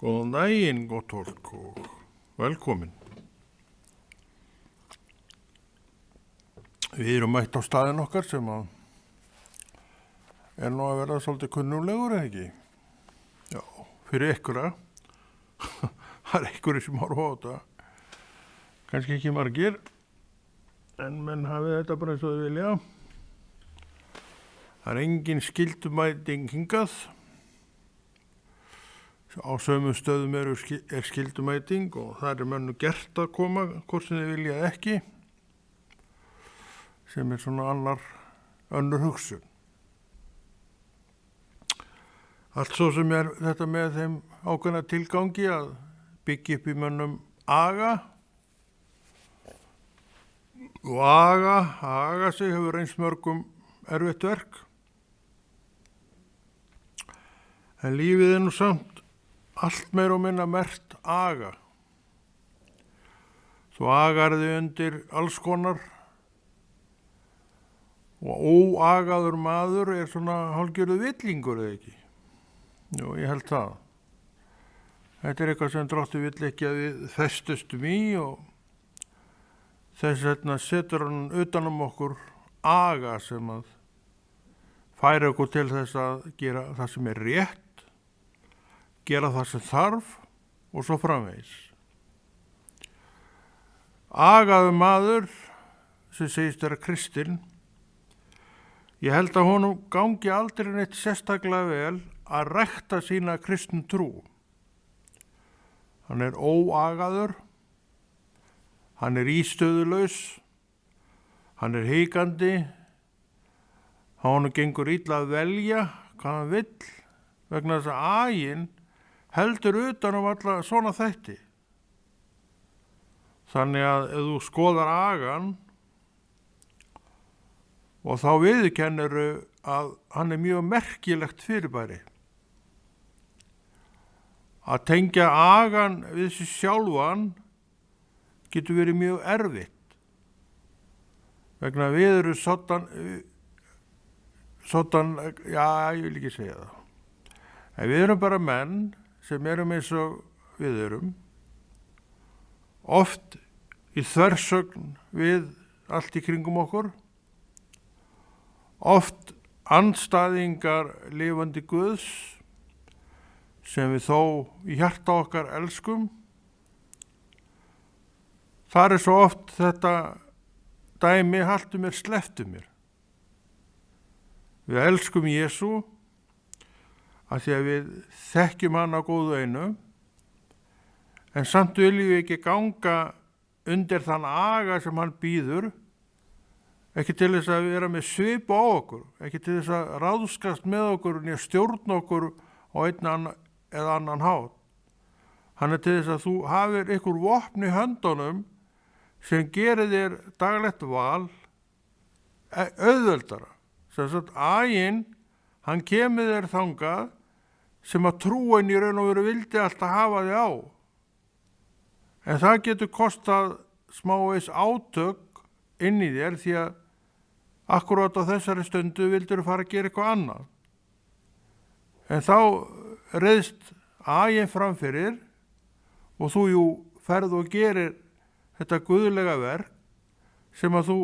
Góðan daginn, gott fólk og velkomin. Við erum mætt á staðinn okkar sem er nú að verða svolítið kunnulegur, eða ekki? Já, fyrir einhverja. Það er einhverju sem horfa á þetta. Kannski ekki margir, en menn hafið þetta bara eins og þau vilja. Það er engin skyldumæting hingað. Á sömu stöðum er skyldumæting og það er mönnu gert að koma, hvort sem þið vilja ekki, sem er svona önnur hugsun. Allt svo sem er þetta með þeim ákveðna tilgangi að byggja upp í mönnum aga, og aga sig hefur eins mörgum erfitt verk, en lífið er nú samt allt meir og minna merkt aga. Þú agar þig undir alls konar og óagaður maður er svona hálfgerðu villingur eða ekki. Jú, ég held það. Þetta er eitthvað sem Drottinn vill ekki að við festustum í og þess vegna setur hann utan okkur aga sem að færa okkur til þess að gera það sem er rétt, gera það sem þarf og svo framvegis. Agaður maður sem segist vera kristinn, ég held að honum gangi aldrei neitt sérstaklega vel að rækta sína kristnu trú. Hann er óagaður, hann er ístöðulaus, hann er hikandi, honum gengur illa að velja hvað hann vill vegna þess að aginn heldur utan alla svona þætti. Þannig að ef þú skoðar agan og þá viðurkenniru að hann er mjög merkilegt fyrirbæri. Að tengja agan við sig sjálfan getur verið mjög erfitt. Vegna við eru soddan, já, ég vil ekki segja það. En við erum bara menn sem erum eins og við erum, oft í þversögn við allt í kringum okkur, oft andstæðingar lifandi Guðs sem við þó í hjarta okkar elskum. Þar er svo oft þetta dæmi haltu mér, slepptu mér. Við elskum Jesú að því að við þekkjum hann á góðu einu, en samt viljum við ekki ganga undir þann aga sem hann býður, ekki til þess að vera með svip á okkur, ekki til þess að ráðskast með okkur og stjórna okkur á einn eða annan hátt. Hann er til þess að þú hafir ykkur vopn í höndunum sem gerir þér daglegt val auðveldara. Sem sagt, aginn, hann kemur þér þangað sem að trúin í raun og veru vildi alltaf hafa þig á. En það getur kostað smávegis átök inn í þér því að akkurát á þessari stundu vildur fara að gera eitthvað annað. En þá reiðst aginn framfyrir og þú ferð og gerir þetta guðlega verk sem að þú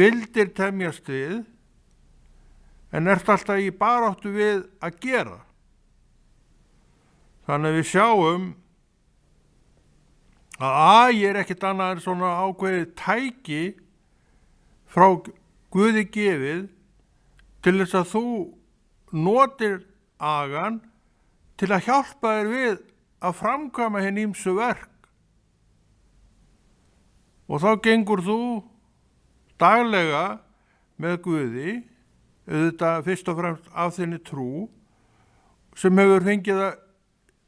vildir temjast við en ert alltaf í baráttu við að gera. Þannig að við sjáum að agi er ekkert annað en svona ákveðið tæki frá Guði gefið til þess að þú notir agan til að hjálpa þér við að framkvæma hinn ýmsu verk. Og þá gengur þú daglega með Guði, auðvitað fyrst og fremst af þinni trú, sem hefur fengið að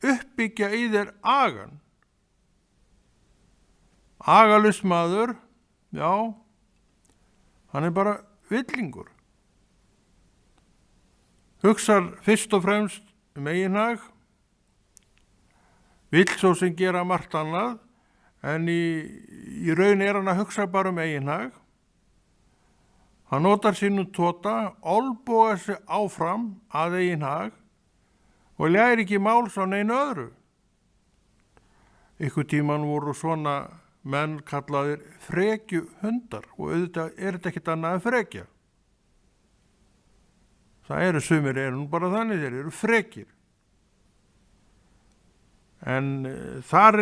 uppbyggja í þér agan. Agalus maður, já, hann er bara villingur. Hugsar fyrst og fremst eigin hag, vill svo sem gera margt annað, en í raun er hann að hugsa bara eigin hag. Hann notar sínum tóta, olbogar sig áfram að eigin hag og læri ekki máls á neinu öðru. Ykkur tíman voru svona menn kallaðir frekju hundar og auðvitað þetta ekkert annað en frekja. Það eru sumir nú bara þannig, þeir eru frekir. En þar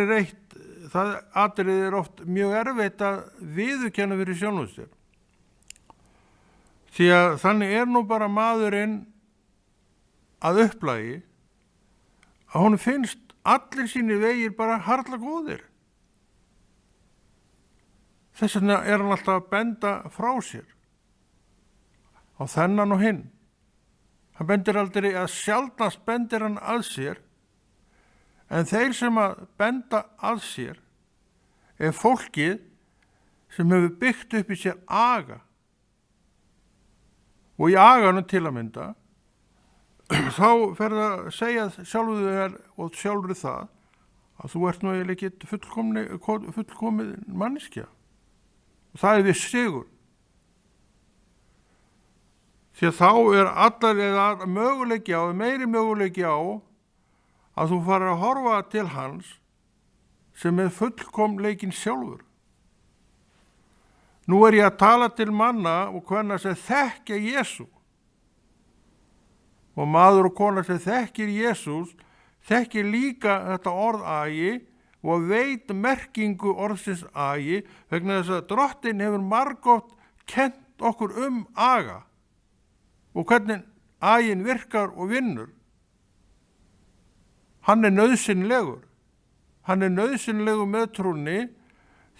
það atriði oft mjög erfitt að viðurkenna fyrir sjálfum sér. Því að þannig nú bara maðurinn að upplagi að honum finnst allir sínir vegir bara harla góðir. Þess vegna hann alltaf að benda frá sér á þennan og hinn. Hann bendir aldrei að sjaldnast bendir hann að sér, en þeir sem að benda að sér fólkið sem hefur byggt upp í sér aga. Og í aganum til að mynda, þá fer það að segja sjálfur þér og sjálfur það að þú ert nú eiginlega ekki fullkomið manneskja. Og það við sigur. Því að þá allar eða möguleiki á, meiri möguleiki á að þú farir að horfa til hans sem fullkomleikin sjálfur. Nú ég að tala til manna og kvenna sem þekkja Jesú. Og maður og kona sem þekkir Jesús þekkir líka þetta orð agi og veit merkingu orðsins agi vegna þess að Drottinn hefur margoft kennt okkur aga og hvernig aginn virkar og vinnur. Hann nauðsynlegur. Hann nauðsynlegur með trúnni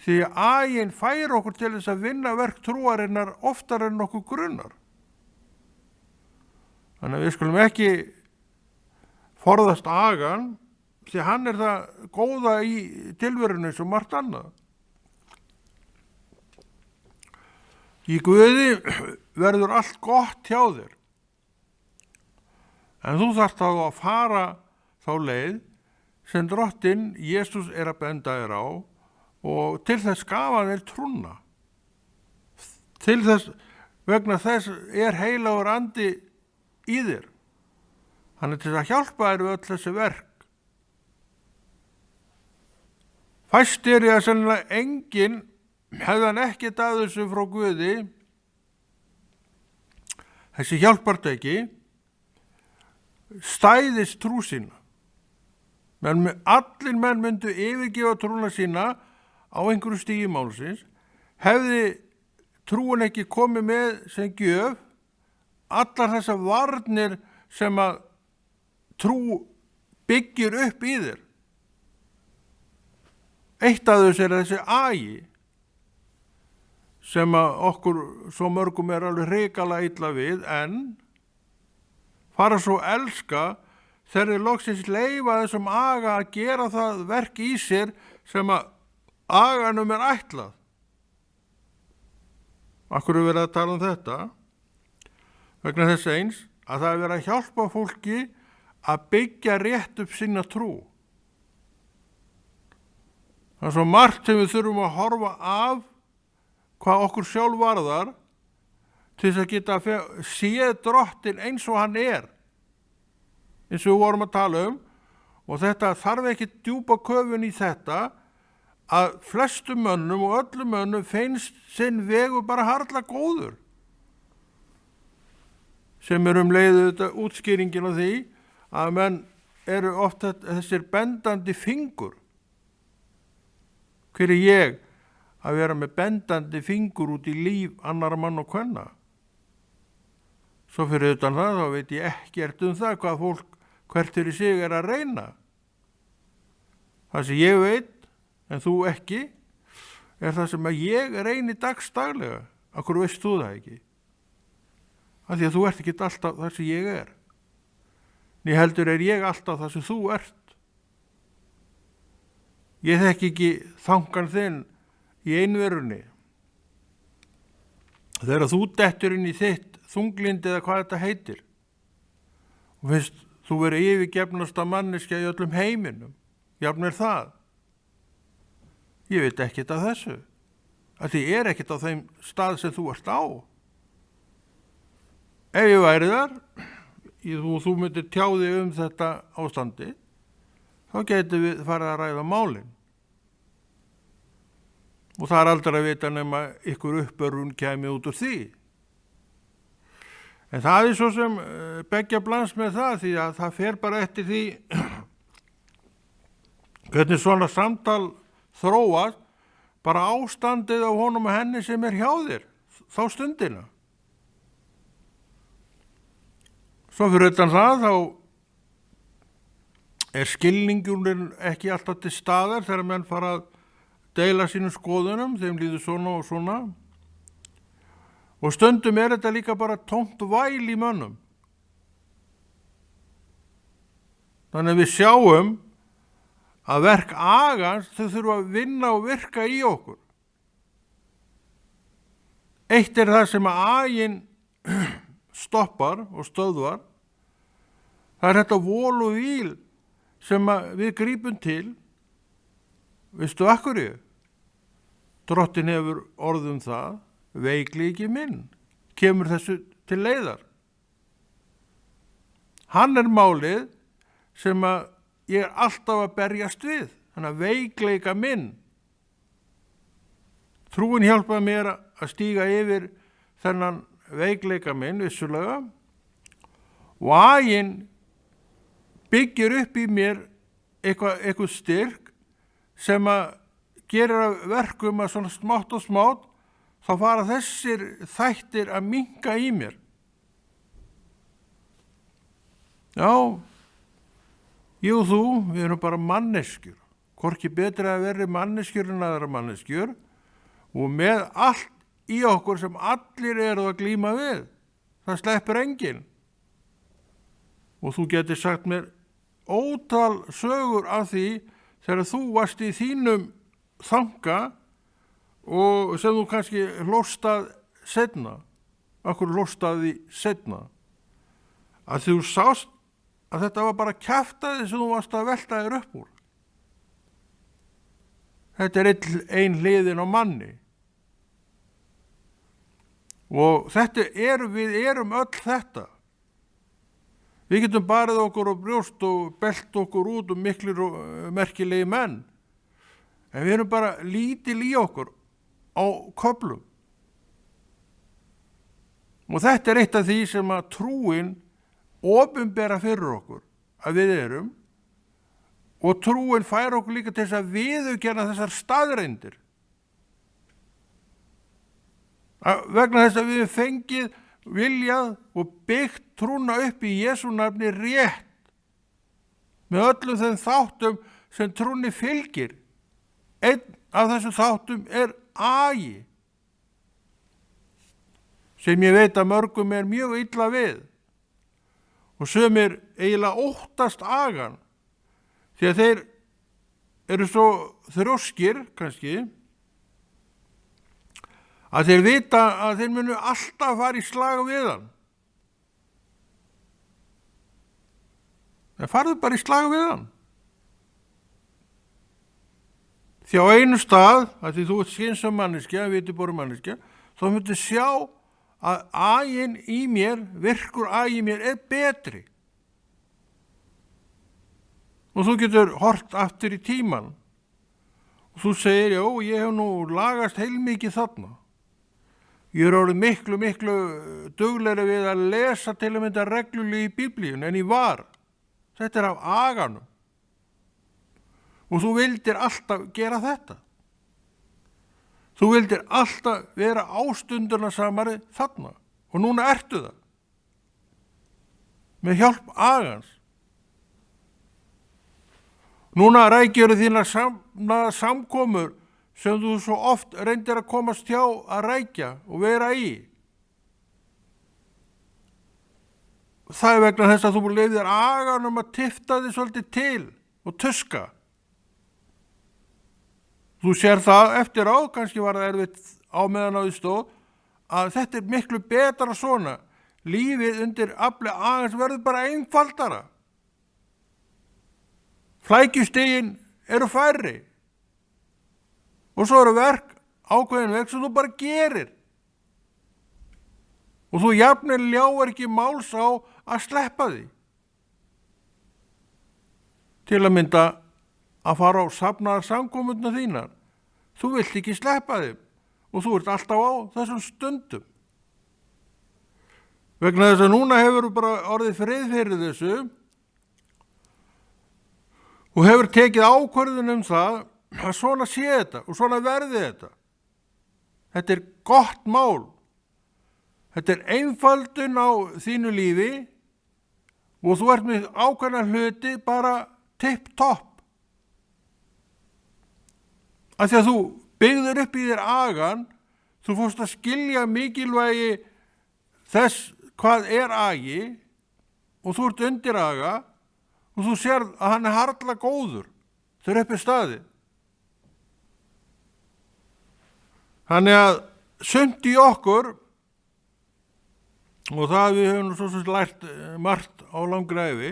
því að aginn fær okkur til þess að vinna verk trúarinnar oftar en okkur grunnar. Þannig að við skulum ekki forðast agan því hann það góða í tilverunni sem margt annað. Í Guði verður allt gott hjá þér. En þú þarft að fara þá leið sem Drottinn Jesús að benda þér á og til þess gaf hann þér trúna. Til þess, vegna þess heilagur andi í þér. Hann til að hjálpa þér við öll þessi verk. Fæst að sennilega enginn hefði hann ekkert að þessu frá Guði, þessi hjálpartæki, stæðist trú sína. Allir menn myndu yfirgefa trúna sína á einhverju stigi málsins, hefði trúin ekki komið með sem gjöf, allar þessar varnir sem að trú byggir upp í þér. Eitt af þess þessi agi sem að okkur svo mörgum alveg hrikalega illa við, en fara svo elska þegar þið loksins leyfa þessum aga að gera það verk í sér sem að aganum ætlað. Akkur verið að tala þetta? Vegna þess eins að það verið að hjálpa fólki að byggja rétt upp sína trú. Það svo margt sem við þurfum að horfa af hvað okkur sjálf varðar til þess að geta séð Drottinn eins og hann eins og við vorum að tala og þetta þarf ekki djúpa köfun í þetta að flestum mönnum og öllum mönnum finnst sinn vegu bara harla góður sem leiðu þetta útskýringin á því að menn eru oft þessir bendandi fingur. Hver ég að vera með bendandi fingur út í líf annara mann og kvenna? Svo fyrir utan það, þá veit ég ekkert það hvað fólk hvert fyrir sig að reyna. Það sem ég veit, en þú ekki, það sem að ég reyni dagstaglega. Akkur veist þú það ekki? Af því að þú ert ekki alltaf það sem ég Né heldur ég alltaf það sem þú ert. Ég þekki ekki þangan þinn í einverunni. Þegar þú dettur inn í þitt þunglindi eða hvað þetta heitir og finnst þú verið yfirgefnasta manneskja í öllum heiminum, jafnir það. Ég veit ekkert af þessu, að því ekkert á þeim stað sem þú ert á. Ef ég væri þar, þú myndir tjáði þetta ástandi, þá getum við farið að ræða málin. Og það aldrei að vita nema ykkur uppörun kæmi út úr því. En það svo sem beggja blans með það, því að það fer bara eftir því hvernig svona samtal þróast, bara ástandið á honum og henni sem hjá þér, þá stundina. Svo fyrir utan það, þá skilningurinn ekki alltaf til staðar þegar menn fara að deila sínum skoðunum, þeim líður svona og svona. Og stundum þetta líka bara tómt væl í mönnum. Þannig að við sjáum að verk agans þau þurfa að vinna og virka í okkur. Eitt það sem að aginn stoppar og stöðvar, það þetta vol og víl sem við grípum til. Veistu af hverju? Drottinn hefur orð það, veikleiki minn, kemur þessu til leiðar. Hann málið sem að ég alltaf að berjast við, þannig að veikleika minn. Trúin hjálpaði mér að stíga yfir þennan veikleika minn, vissulega, og aginn byggir upp í mér eitthvað styrk sem að gerir að verkum að svona smátt og smátt þá fara þessir þættir að minnka í mér. Já, ég og þú, við erum bara manneskjur, hvorki betra að vera manneskjur en aðra manneskjur, og með allt í okkur sem allir eru að glíma við, það sleppur enginn. Og þú getur sagt mér ótal sögur af því þegar þú varst í þínum þanga og sem þú kannski hlóstað seinna. Akkur hlóstaði seinna? Að þú sást að þetta var bara kjaftaði sem þú varst að velta þér upp úr. Þetta ein hliðin á manni. Og við erum öll þetta. Við getum barið okkur á brjóst og belt okkur út miklir og merkilegi menn. En við erum bara lítil í okkur á köflum. Og þetta eitt af því sem að trúin opinbera fyrir okkur að við erum, og trúin fær okkur líka til þess að viðurkenna þessar staðreyndir. Vegna þess að við fengið viljað og byggt trúna upp í Jesú nafni rétt með öllum þeim þáttum sem trúni fylgir. Einn af þessum þáttum agi, sem ég veit að mörgum mjög illa við, og sumir eiginlega óttast agan, því að þeir eru svo þrjóskir kannski, að þeir vita að þeir munu alltaf fara í slag við hann. En farðu bara í slag við hann. Því á einu stað, að því þú ert skynsam manneskja, vitiboru manneskja, þá myndu sjá að aginn í mér, virkur agi í mér betri. Og þú getur hort aftur í tíman. Og þú segir, já, ég hef nú lagast heilmikið þarna. Ég orðið miklu duglegri við að lesa til að mynda reglulega í Biblíun en ég var. Þetta af aganum. Og þú vildir alltaf gera þetta. Þú vildir alltaf vera ástundunarsamari þarna. Og núna ertu það. Með hjálp agans. Núna rækjur þínar samkomur sem þú svo oft reyndir að komast hjá að rækja og vera í. Það vegna þess að þú leyfðir aganum að tifta þig svolítið til og tuska. Þú sér það eftir á, kannski var það erfitt á meðan á því stóð, að þetta miklu betra svona. Lífið undir afli agans verður bara einfaldara. Flækjustigin eru færri. Og svo eru verk, ákveðin verk sem þú bara gerir. og þú jafnvel ljáir ekki máls á að sleppa því. Til að mynda að fara á safnaðar samkomuna þínar. Þú vilt ekki sleppa þeim og þú ert alltaf á þessum stundum. Vegna þess að núna hefur bara orðið frið fyrir þessu og hefur tekið ákvörðun það að svona sé þetta og svona verði þetta. Þetta er gott mál. Þetta er einfaldun á þínu lífi og þú ert með ákveðna hluti bara tipp-topp. Af því að þú byggður upp í þér agan, þú fórst að skilja mikilvægi þess hvað er agi og þú ert undir aga og þú sérð að hann er harla góður þegar upp er staðið. Þannig að sumt í okkur, og það við höfum svo sem lært margt á langri ævi,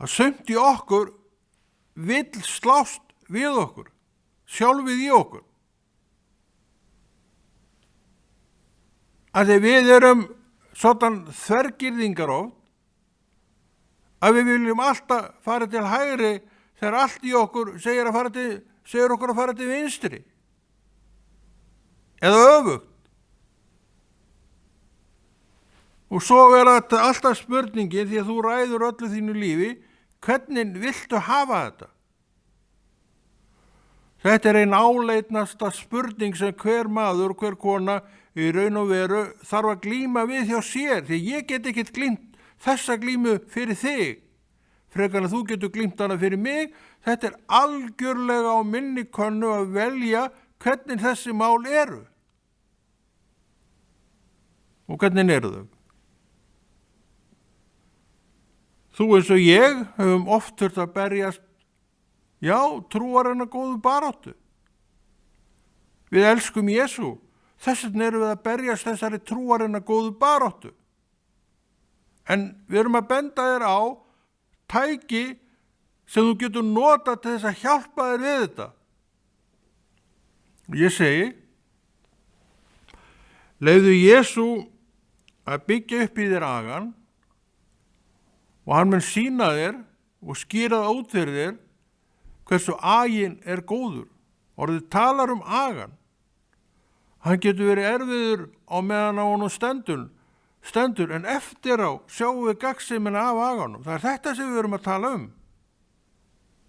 að sumt í okkur vill slást við okkur, sjálfið í okkur. Að því við erum svona þvergirðingar oft, að við viljum alltaf fara til hægri þegar allt í okkur segir okkur að fara til vinstri. Eða öfugt. Og svo er þetta alltaf spurningin, því að þú ræður öllu þínu lífi, hvernig viltu hafa þetta? Þetta er ein áleitnasta spurning sem hver maður og hver kona í raun og veru þarf að glíma við hjá sér, því ég get ekkert glímt þessa glímu fyrir þig, frekar að þú getur glímt hana fyrir mig. Þetta er algjörlega á minni könnu að velja hvernig þessi mál eru. Og hvernig eru þau? Þú eins og ég höfum oft þurft að berjast, já, trúarinnar góðu baráttu. Við elskum Jesú, þess vegna erum við að berjast þessari trúarinnar góðu baráttu. En við erum að benda þér á tæki sem þú getur nota til þess að hjálpa þér við þetta. Ég segi, leyfðu Jesú að byggja upp í þér agan og hann mun sýna þér og skýra það út fyrir þér hversu aginn er góður. Orðið talar agan. Hann getur verið erfiður á meðan á honum stendur, en eftir á sjáum við gagnsemina af aganum. Það er þetta sem við erum að tala um.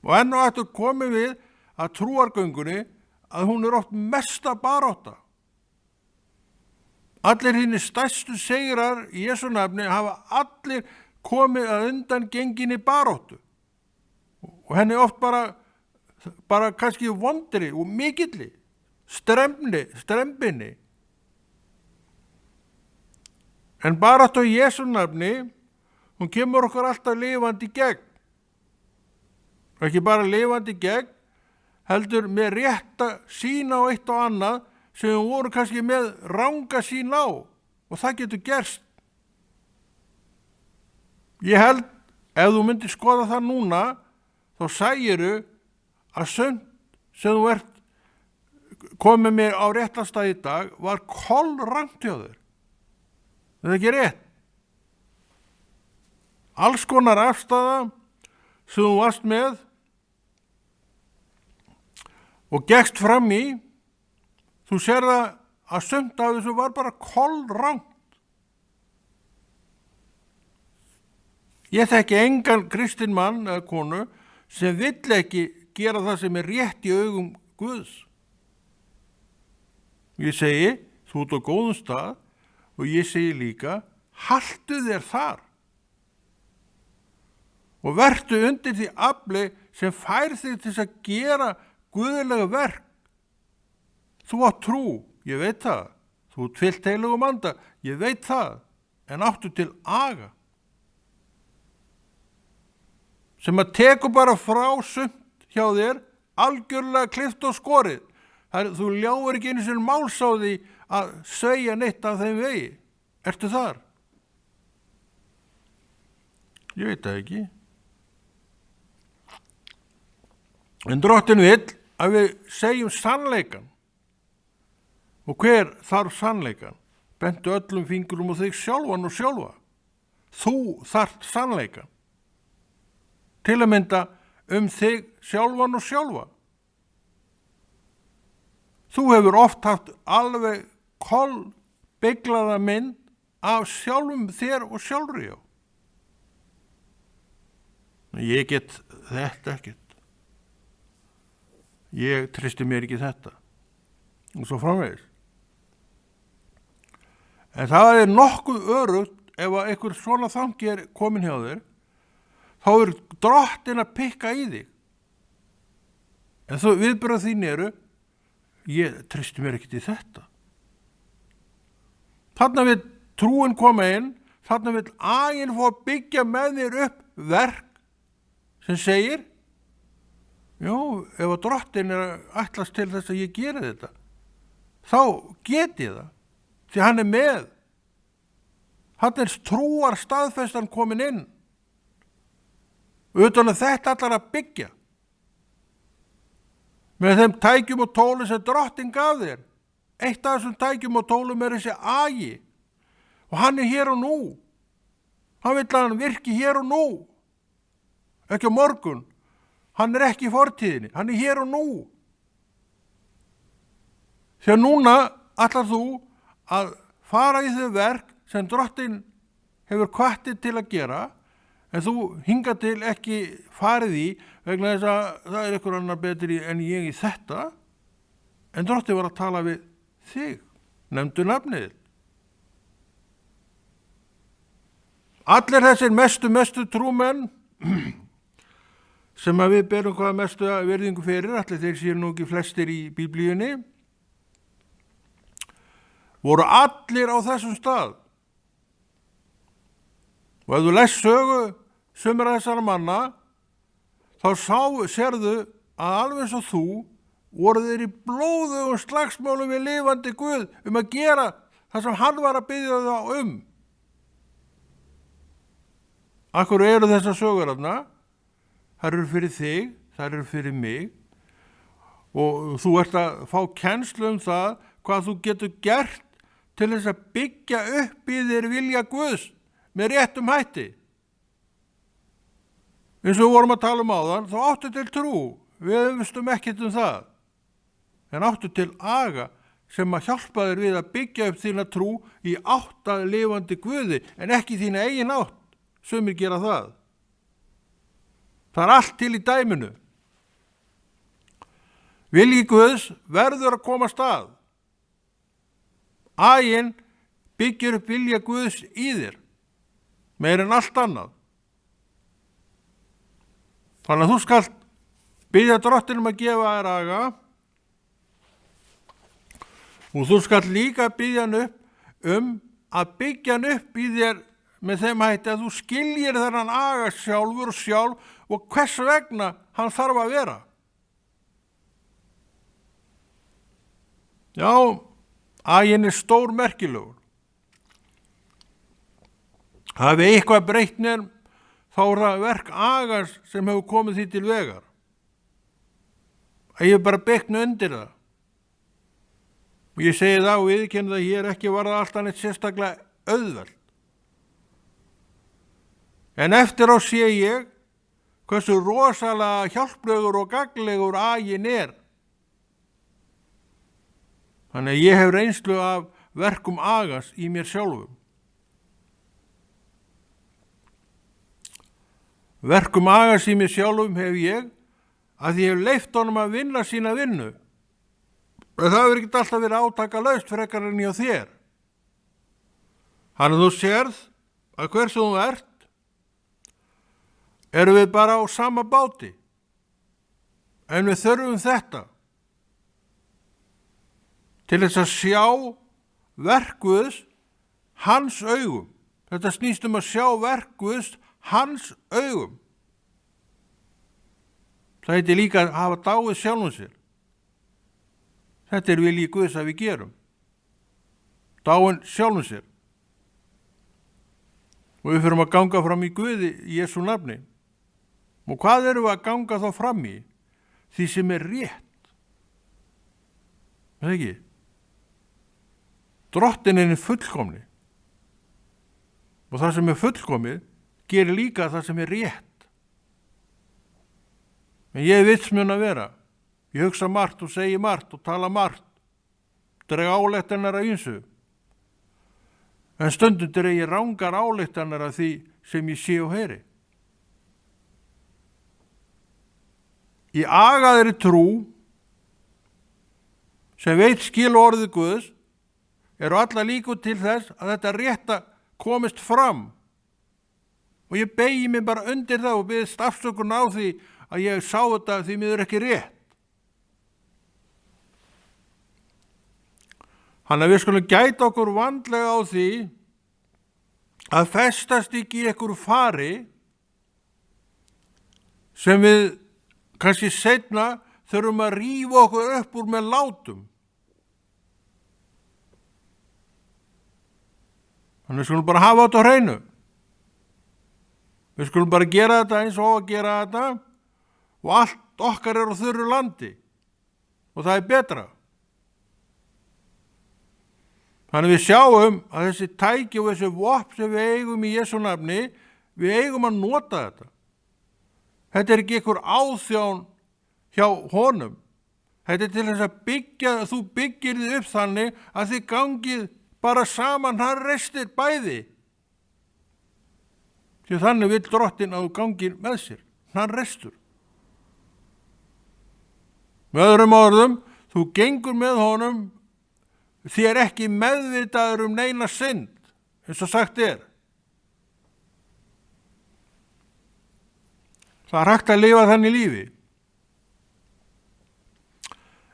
Og enn og aftur komum við að trúargöngunni að hún er oft mesta barátta. Allir hínir stærstu sigrar í Jesú nafni hafa allir komið að undan genginni baráttu. Og henni oft bara kannski vondri og mikilli, strembinni. En baráttu í Jesú nafni, hún kemur okkur alltaf lifandi gegn. Og ekki bara lifandi gegn, heldur með rétta sýn á eitt og annað sem við vorum kannski með ranga sýn á, og það getur gerst. Ég held, ef þú myndir skoða það núna, þá sægiru að sumt sem þú ert komið með á réttastað í dag var kolrangt hjá þér. Það er ekki rétt. Alls konar afstaða sem þú varst með og gekkst fram í, þú sér það að sumt af þessu var bara kolrangt. Ég þekki engan kristinn mann eða konu sem vill ekki gera það sem er rétt í augum Guðs. Ég segi, þú ert á góðum stað, og ég segi líka, haltu þér þar. Og vertu undir því afli sem fær þig til að gera guðlega verk. Þú átt trú, ég veit það. Þú ert fyllt heilugum anda, ég veit það. En áttu til aga. Sem að tekur bara frá sumt hjá þér, algjörlega klift og skorið. Þú ljáir ekki einu sinni máls á því að segja neitt af þeim vegi. Ertu þar? Ég veit það ekki. En Drottinn vill að við segjum sannleikann. Og hver þarf sannleikann? bentu öllum fingrum og þig sjálfan og sjálfa. Þú þarft sannleika. Til að mynda þig sjálfan og sjálfa. Þú hefur oft haft alveg kolbeiglaða mynd af sjálfum þér og sjálfri á. Ég get þetta ekkert. Ég treysti mér ekki þetta. Og svo framvegis. En það nokkuð örugt ef að einhver svona þangi komin hjá þér, þá drottinn að pikka í þig. En þú viðbrögð þín ég treysti mér ekkert í þetta. Þarna vill trúin koma inn, þarna vill aginn fá að byggja með þér upp verk sem segir, já, ef að drottinn ætlast til þess að ég geri þetta, þá get ég það, því hann með. Hann trúar staðfestan komin inn. Utan að þetta allar að byggja. Með þeim tækjum og tólum sem drottinn gaf þér. Eitt af þessum tækjum og tólum þessi agi. Og hann hér og nú. Hann vill að hann virki hér og nú. Ekki á morgun. Hann ekki í fortíðinni. Hann hér og nú. Þegar núna ætlar þú að fara í þau verk sem drottinn hefur hvatt til að gera, en þú hingað til ekki farið í vegna þess að það einhver annar betri en ég í þetta, en drottinn var að tala við þig, nefndu nafnið. Allir þessir mestu trúmenn sem að við berum hvaða mestu virðingu fyrir, allir þeir séu nú ekki flestir í Biblíunni, voru allir á þessum stað. Og ef þú lest sögu sumra þessara manna, þá sérðu að alveg eins og þú voru þeir í blóðugum slagsmálum við lifandi Guð að gera það sem hann var að biðja þá Af hverju eru þessar sögur þarna? Það eru fyrir þig, það eru fyrir mig og þú ert að fá kennslu það hvað þú getur gert til þess að byggja upp í þér vilja Guðs með réttum hætti. Eins og við vorum að tala áðan, þá áttu til trú, við vistum ekkert það, en áttu til aga sem að hjálpa þér við að byggja upp þína trú í átt að lifandi Guði, en ekki þína eigin átt, sumir gera það. Það allt til í dæminu. Vilji Guðs verður að koma stað. Aginn byggir upp vilja Guðs í þér, meir en allt annað. Þannig að þú skalt biðja drottinum að gefa þér aga og þú skalt líka biðja hann upp að byggja hann upp í þér með þeim hætti að þú skiljir þennan aga sjálfur og sjálf og hvers vegna hann þarf að vera. Já, aginn stór merkilegur. Hafi eitthvað breytt mér, þá það verk agans sem hefur komið því til vegar. Ég hef bara byggt undir það. Og ég segi það og viðurkenni það hér ekki var það alltaf neitt sérstaklega auðvelt. En eftir á sé ég hversu rosalega hjálplegur og gagnlegur aginn Þannig að ég hef reynslu af verkum agans í mér sjálfum. Verkum agans í mér sjálfum hef ég að ég hef leyft honum að vinna sína vinnu. Það hefur ekki alltaf verið átakalaust frekar en hjá þér. Þannig að þú sérð að hversu þú ert, erum við bara á sama báti. En við þurfum þetta til þess að sjá verk Guðs hans augum. Þetta snýst að sjá verk Guðs hans augum. Það heitir líka að hafa dáið sjálfum sér. Þetta vilji Guðs að við gerum. Dáin sjálfum sér. Og við fyrum að ganga fram í Guði í Jesú nafni. Og hvað erum við að ganga þá fram í? Því sem rétt. Er það ekki? Drottinn er fullkomni. Og það sem er fullkomið gerir líka það sem er rétt. En ég vitsmun að vera. Ég hugsa margt og segi margt og tala margt. Dreg ályktanir af ýmsu. En stundum dreg ég rangar ályktanir af því sem ég sé og heyri. Í agaðri trú sem veit skil orðið Guðs eru alla líkur til þess að þetta rétta komist fram. Og ég beygi mig bara undir það og biðst afsökun á því að ég sá þetta því miður ekki rétt. Þannig að við skulum gæta okkur vandlega á því að festast ekki í einhverju fari sem við kannski seinna þurfum að rífa okkur upp úr með látum. Þannig við skulum bara hafa þetta á hreinu. Við skulum bara gera þetta eins og að gera þetta og allt okkar er á þurru landi og það er betra. Þannig við sjáum að þessi tæki og þessi vopn sem við eigum í Jesú nafni, við eigum að nota þetta. Þetta er ekki einhver áþján hjá honum. Þetta er til þess að byggja, þú byggir þið upp þannig að þið gangið bara saman, hann reistir bæði. Því þannig vill Drottinn að þú gangir með sér, hann reistur. Með öðrum orðum, þú gengur með honum, þér ekki meðvitaður neina synd, eins og sagt er. Það er hægt að lifa þannig lífi.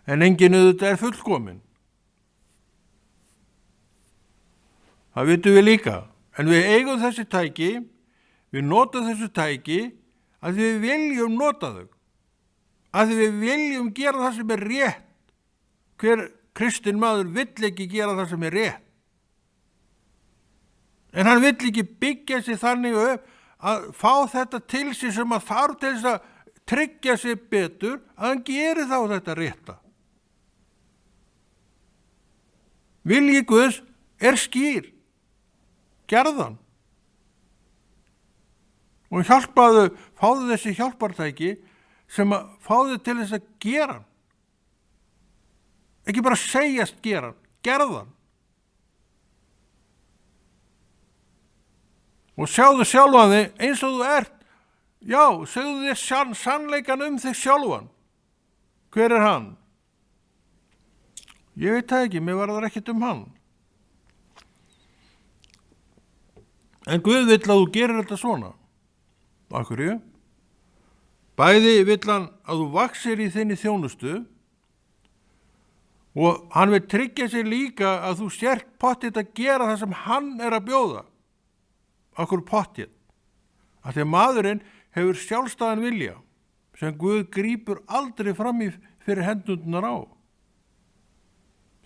En enginn auðvitað er fullkominn. Það vitum við líka. En við eigum þessi tæki, við notum þessi tæki að við viljum nota þau. Að við viljum gera það sem er rétt. Hver kristinn maður vill ekki gera það sem er rétt. En hann vill ekki byggja sig þannig upp að fá þetta til sig sem að þarf til þess að tryggja sig betur að hann geri þá þetta rétta. Vilji Guðs er skýr. Gerðan. Og hjálpaðu, fáðu þessi hjálpartæki sem að fáðu til þess að gera hann. Ekki bara segjast gera hann, gerðan. Og sjáðu sjálfan þig eins og þú ert. Já, segðu þig sannleikan þig sjálfan. Hver er hann? Ég veit það ekki, mér varðar ekkert hann. En Guð vill að þú gerir þetta svona. Af hverju? Bæði vill hann að þú vaxir í þinni þjónustu og hann vil tryggja sig líka að þú sért pottið að gera það sem hann er að bjóða. Akkur pottið. Af því að maðurinn hefur sjálfstæðan vilja sem Guð grípur aldrei fram í fyrir hendurnar á.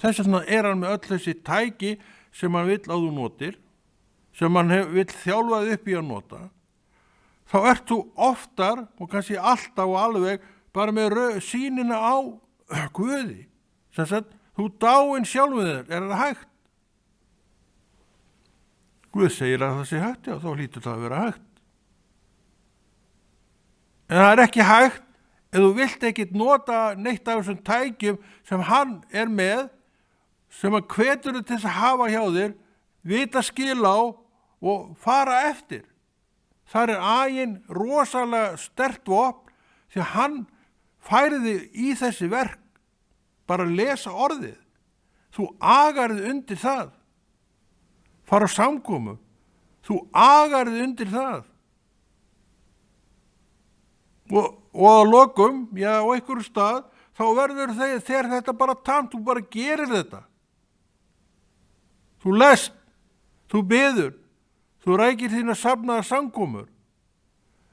Þess vegna er hann með öll þessi tæki sem hann vill að þú notir, sem hann vill þjálfað upp í að nota. Þá ert þú oftar og kannski alltaf og alveg bara með sýnina á Guði. Sem sagt, þú dáinn sjálfum þér, er það hægt? Guð segir að það sé hægt, já, þá hlýtur það að vera hægt. En það er ekki hægt ef þú vilt ekkit nota neitt af þessum tækjum sem hann er með, sem hann hvetur til þess að hafa hjá þér, vita skil á og fara eftir. Þar er aginn rosalega sterkt vopn því að hann færiði í þessi verk. Bara lesa orðið. Þú agarði undir það. Fara á samkomu. Þú agarði undir það. Og að lokum, já, á einhverju stað, þá verður þegar þetta bara tamt, þú bara gerir þetta. Þú lest, þú biður, þú rækir þína safnaða samkomur.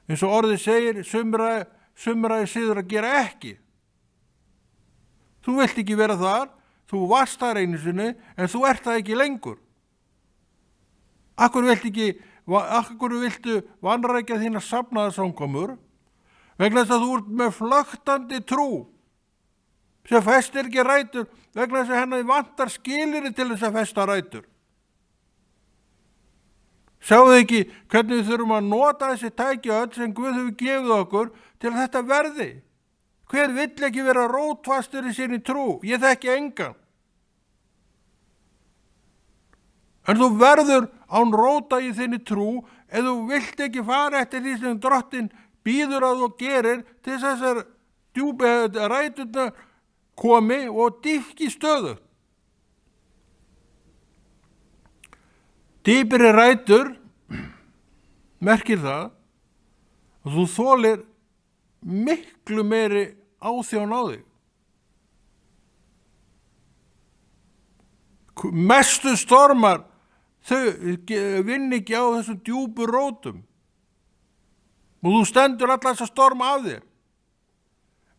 Eins og orðið segir, sumra er síður að gera ekki. Þú vilt ekki vera þar, þú varst þar einu sinni, en þú ert það ekki lengur. Akkur viltu vanrækja þína safnaða samkomur, vegna þess að þú ert með flöktandi trú sem festir ekki rætur vegna þess að henni vantar skilyrði til þess að festa rætur. Sjáðu ekki hvernig við þurfum að nota þessi tæki öll sem Guð hefur gefið okkur til að þetta verði. Hver vill ekki vera rótfastur í sinni trú? Ég þekki engan. En þú verður án róta í þinni trú ef þú vilt ekki fara eftir því sem Drottinn býður að þú gerir til þessar djúpi ræturnar komi og dýpki stöðugt. Dýpri rætur merkir það að þú þolir miklu meiri áþján á þig. Mestu stormar þau vinn ekki á þessum djúpu rótum og þú stendur alla þessa storma af þér.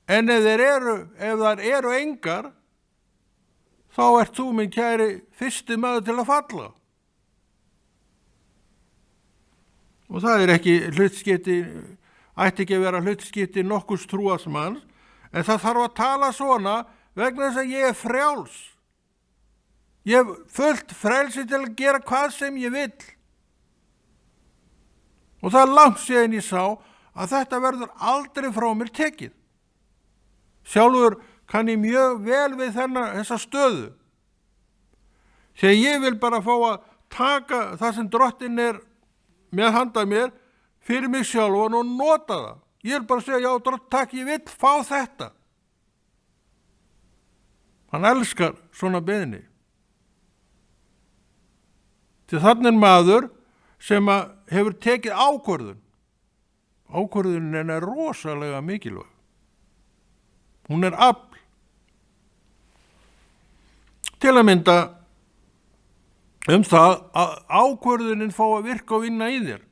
En ef þær eru engar, þá ert þú, minn kæri, fyrsti maður til að falla. Og það er ekki hlutskipti, ætti ekki að vera hlutskipti nokkurs trúarsmanns, en það þarf að tala svona vegna þess að ég er frjáls. Ég hef fullt frelsi til að gera hvað sem ég vill. Og það er langt síðan ég sá að þetta verður aldrei frá mér tekið. Sjálfur kann ég mjög vel við þessa stöðu. Þegar ég vil bara fá að taka það sem Drottinn er með handa mér fyrir mig sjálfan og nota það. Ég vil bara segja, já, Drottinn, takk, ég vil fá þetta. Hann elskar svona beiðni. Því þannig er maður sem hefur tekið ákvörðun. Ákvörðunin er rosalega mikilvæg. Hún er afl. Til að mynda það að ákvörðunin fá að virka og vinna í þér.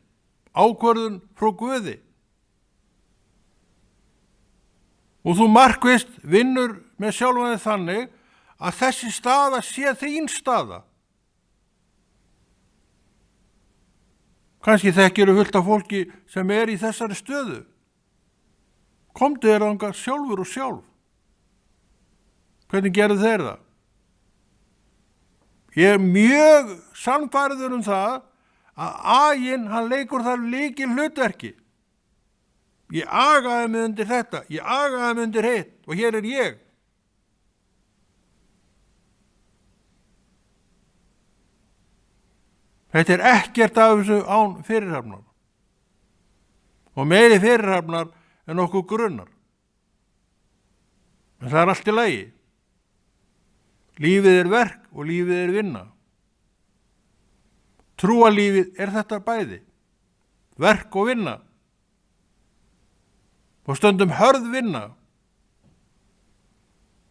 Ákvörðun frá Guði. Og þú markvisst vinnur með sjálfan þig þannig að þessi staða sé þín staða. Kannski þekkirðu fullt af fólki sem er í þessari stöðu. Komdu þér þangað sjálfur og sjálf. Hvernig gerðu þeir það? Ég er mjög sannfærður það að aginn, hann leikur þar lykil hlutverki. Ég agaði mig undir þetta, ég agaði mig undir hitt og hér er ég. Þetta er ekkert af þessu án fyrirhafnar. Og meiri fyrirhafnar en okkur grunnar. En það er allt í lagi. Lífið er verk og lífið er vinna. Trúarlífið er þetta bæði. Verk og vinna. Og stundum hörð vinna.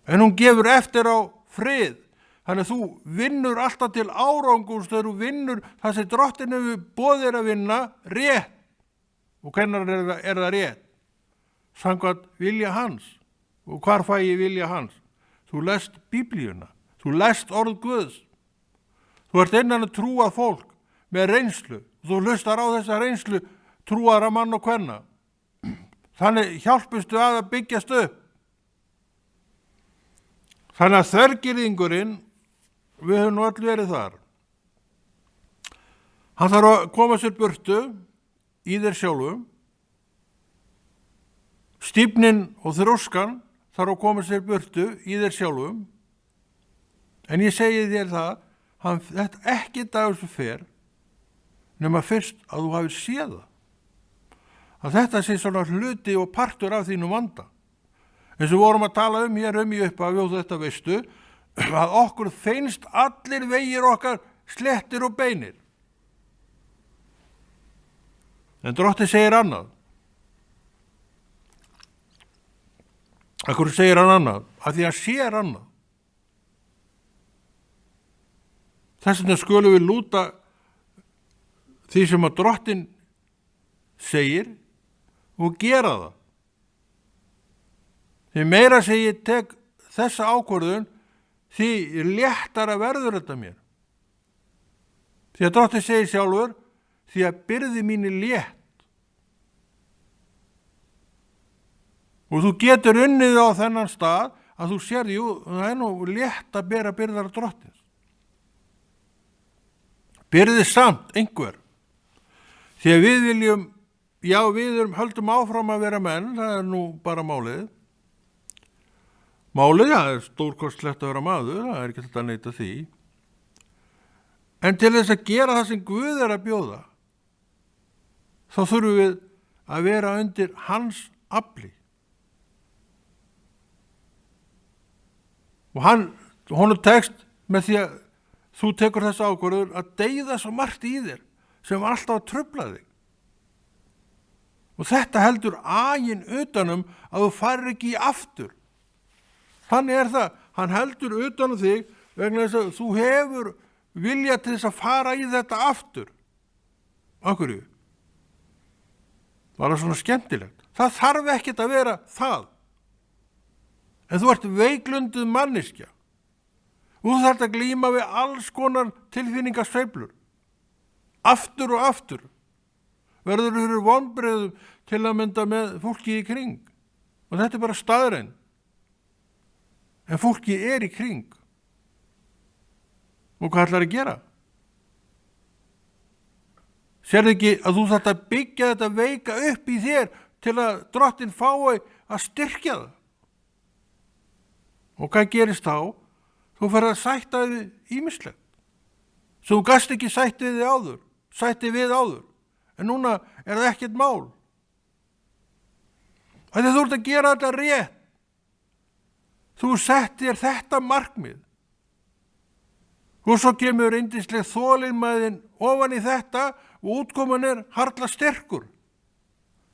En hún gefur eftir á frið. Þannig að þú vinnur alltaf til árangurs þegar þú vinnur það sem Drottinn hefur boðið að vinna rétt. Og hvenær er það rétt? Samkvæmt vilja hans. Og hvar fæ ég vilja hans? Þú lest Biblíuna. Þú lest orð Guðs. Þú ert innan að trúa fólk með reynslu. Þú hlustar á þessa reynslu trúara mann og kvenna. Þannig hjálpustu að byggjast upp. Þannig að þvergirðingurinn, við höfum nú öll verið þar. Hann þarf að koma sér burtu í þér sjálfum. Stífnin og þrjóskan þarf að koma sér burtu í þér sjálfum. En ég segi þér það, þetta ekki dagur sem fer, nema fyrst að þú hafir séð það. Að þetta sé svona hluti og partur af þínu vanda. Eins og vorum að tala hér í upphafi og þetta veistu, að okkur finnst allir vegir okkar slettir og beinir. En Drottinn segir annað. Akkur segir hann annað? Af því að sér annað. Þess vegna skulum við lúta því sem að Drottinn segir og gera það. Því meira sem ég tek þessa ákvörðun, því léttara verður þetta mér. Því að Drottinn segir sjálfur, því að byrði mín er létt. Og þú getur unnið á þennan stað að þú sér, jú, það nú létt að bera byrðar drottins. Byrði samt einhver. Því að við viljum, já, við höldum áfram að vera menn, það nú bara málið. Málið, það stórkostlegt að vera maður, það ekki þetta að neita því. En til þess að gera það sem Guð að bjóða, þá þurfum við að vera undir hans afli. Og honum tekst með því að þú tekur þessa ákvörður að deyða svo margt í þér sem alltaf að trufla þig. Og þetta heldur aginn utanum að þú farir ekki í aftur. Þannig það, hann heldur utanum þig vegna þess að þú hefur vilja til þess að fara í þetta aftur. Af hverju? Var það svona skemmtilegt? Það þarf ekkert að vera það. En þú ert veiklunduð manneskja. Og þú þarft að glíma við alls konar tilfinningasveiflur. Aftur og aftur. Verður fyrir vonbrigðum til að mynda með fólki í kring. Og þetta bara staðreyn. En fólki í kring. Og hvað ætlar að gera? Sérðu ekki að þú þarft að byggja þetta veika upp í þér til að Drottinn fái að styrkja það? Og hvað gerist þá? Þú ferð að sætta þig ýmislegt. Svo þú gast ekki sætti við áður. En núna það ekkert mál. Þegar þú ert að gera þetta rétt. Þú settir þetta markmið. Og svo kemur yndisleg þolinmæðin ofan í þetta og útkoman harla sterkur.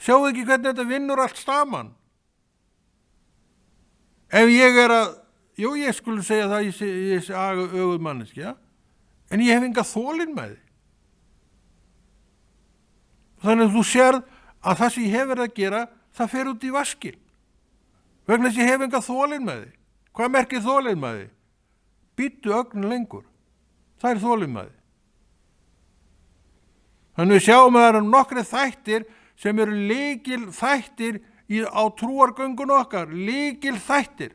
Sjáu ekki hvernig þetta vinnur allt saman. Ef ég ég skulle segja það ég sé öguð manneskja, en ég hef enga þolinmæði. Þannig að þú sérð að það sem ég hef verið að gera, það fer út í vaskinn. Vegna þess að ég hef enga þolinmæði. Hvað merkir þolinmæði? Bíddu ögn lengur. Það þolinmæði. Þannig við sjáum að það eru nokkrir þættir sem eru lykil þættir á trúargöngun okkar. Lykil þættir.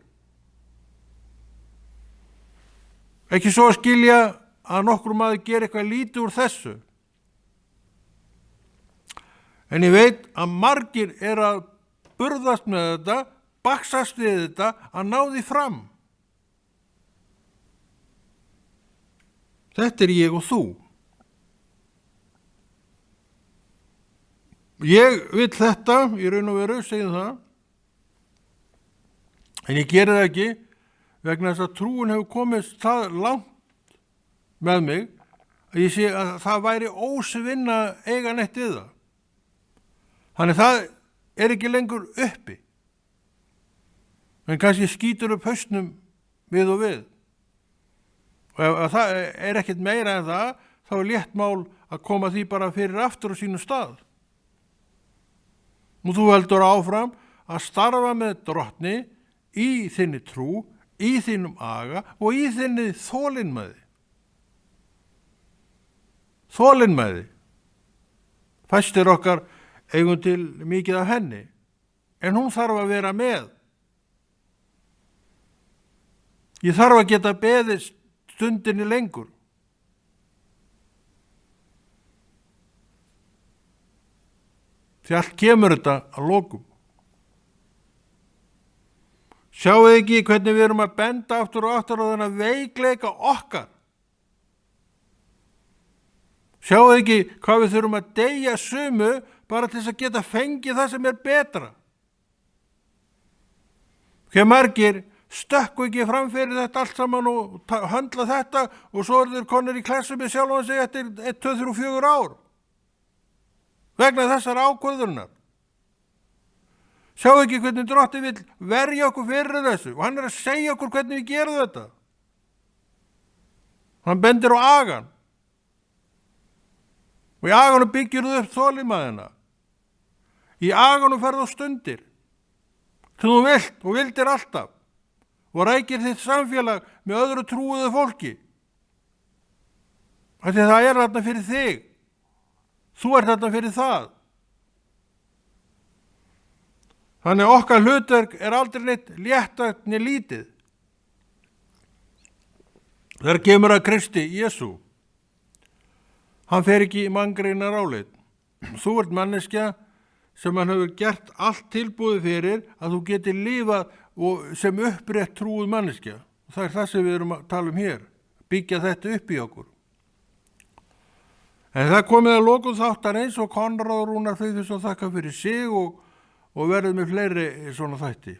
Ekki svo að skilja að nokkur maður gera eitthvað lítið úr þessu. En ég veit að margir að burðast með þetta, baksast við þetta, að ná því fram. Þetta ég og þú. Ég vil þetta, í raun og veru, segjum það, en ég geri það ekki, vegna þess að trúin hefur komist það langt með mig að ég sé að það væri ósvinna eiga neitt við það. Þannig það ekki lengur uppi. En kannski skýtur upp hausnum við og við. Og ef það ekkert meira en það, þá létt mál að koma því bara fyrir aftur á sínu stað. Og þú heldur áfram að starfa með Drottni í þinni trú, í þínum aga og í þinni þolinmæði. Þolinmæði. Fæstir okkar eigum til mikið af henni, en hún þarf að vera með. Ég þarf að geta beðið stundinni lengur. Því allt kemur þetta að lokum. Sjáu ekki hvernig við erum að benda aftur og aftur á þennan veikleika okkar. Sjáu ekki hvað við þurfum að deyja sumu bara til þess að geta fengið það sem betra. Hve margir stökku ekki fram fyrir þetta allt saman og höndla þetta og svo þeir konur í klessu með sjálf og segja eftir 1, 2, 3, 4 ár. Vegna þessar ákvörðunar. Sjáu ekki hvernig Drottinn vill verja okkur fyrir þessu og hann að segja okkur hvernig við gerum þetta. Hann bendir á agan. Og í aganum byggir þú upp þolinmæðina. Í aganum ferð á stundir. Sem þú vilt og vildir alltaf. Og rækir þitt samfélag með öðru trúuðu fólki. Þannig það þarna fyrir þig. Þú þarna fyrir það. Þannig okkar hlutverk aldrei neitt léttvægt né lítið. Þegar kemur að Kristi Jesú, hann fer ekki í manngreinar áleit. Þú ert manneskja sem hann hefur gert allt tilbúið fyrir að þú geti lifað sem upprétt trúið manneskja. Það er það sem við erum að tala um hér, byggja þetta upp í okkur. En það komið að lokum þáttarins og Konráð Rúnar Friðfinnsson þakka fyrir sig og verður með fleiri svona þætti.